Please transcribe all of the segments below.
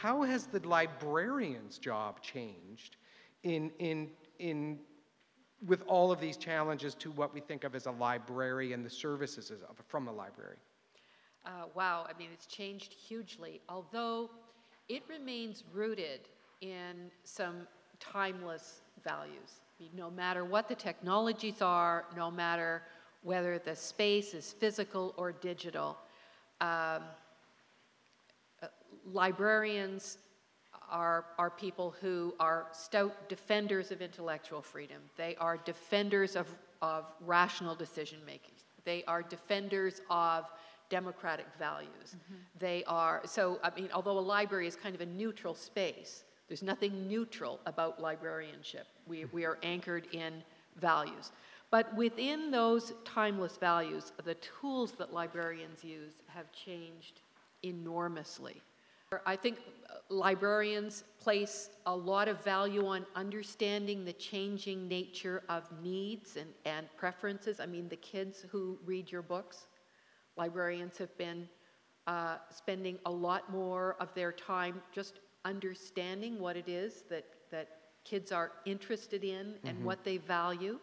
how has the librarian's job changed with all of these challenges to what we think of as a library and the services from a library? Wow, I mean, it's changed hugely, although it remains rooted in some timeless values. I mean, no matter what the technologies are, no matter whether the space is physical or digital, librarians are people who are stout defenders of intellectual freedom. They are defenders of rational decision making. They are defenders of democratic values. Mm-hmm. They are, so, I mean, although a library is kind of a neutral space, there's nothing neutral about librarianship. We are anchored in values. But within those timeless values, the tools that librarians use have changed enormously. I think librarians place a lot of value on understanding the changing nature of needs and preferences. I mean, the kids who read your books, librarians have been spending a lot more of their time just understanding what it is that kids are interested in and mm-hmm. what they value.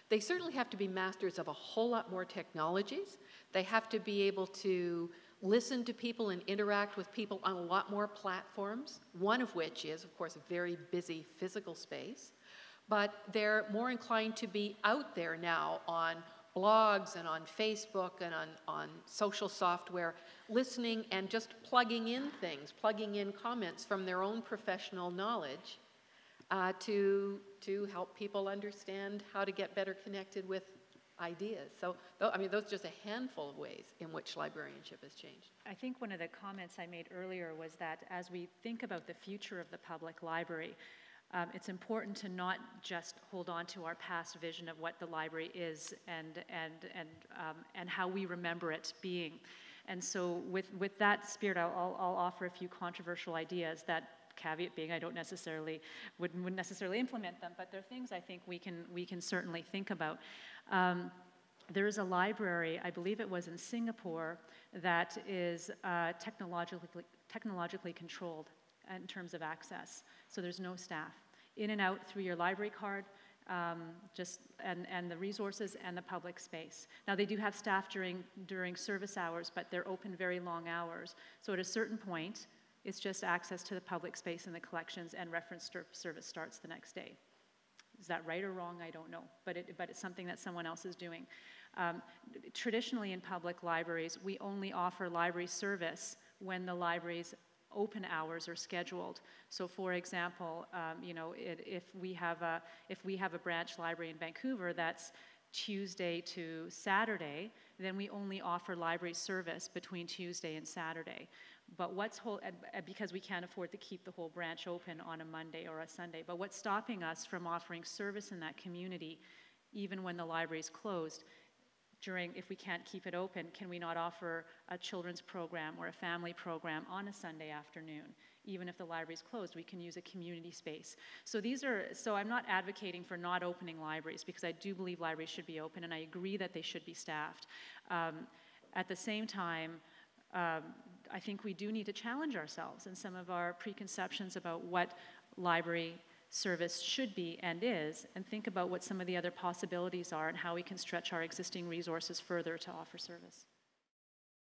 They certainly have to be masters of a whole lot more technologies. They have to be able to listen to people and interact with people on a lot more platforms, one of which is, of course, a very busy physical space. But they're more inclined to be out there now on blogs and on Facebook and on social software, listening and just plugging in things, plugging in comments from their own professional knowledge to help people understand how to get better connected with ideas. So, I mean, those are just a handful of ways in which librarianship has changed. I think one of the comments I made earlier was that as we think about the future of the public library, it's important to not just hold on to our past vision of what the library is and how we remember it being. And so with that spirit, I'll offer a few controversial ideas, that caveat being I don't necessarily wouldn't necessarily implement them, but they're things I think we can certainly think about. There is a library, I believe it was in Singapore, that is technologically controlled in terms of access. So there's no staff. In and out through your library card, and the resources and the public space. Now they do have staff during service hours, but they're open very long hours. So at a certain point, it's just access to the public space and the collections, and reference service starts the next day. Is that right or wrong? I don't know, but it's something that someone else is doing. Traditionally in public libraries, we only offer library service when the library's open hours are scheduled. So for example, if we have a branch library in Vancouver that's Tuesday to Saturday, then we only offer library service between Tuesday and Saturday. But because we can't afford to keep the whole branch open on a Monday or a Sunday. But what's stopping us from offering service in that community, even when the library's closed, if we can't keep it open, can we not offer a children's program or a family program on a Sunday afternoon? Even if the library's closed, we can use a community space. So I'm not advocating for not opening libraries, because I do believe libraries should be open, and I agree that they should be staffed. At the same time, I think we do need to challenge ourselves in some of our preconceptions about what library service should be and is, and think about what some of the other possibilities are and how we can stretch our existing resources further to offer service.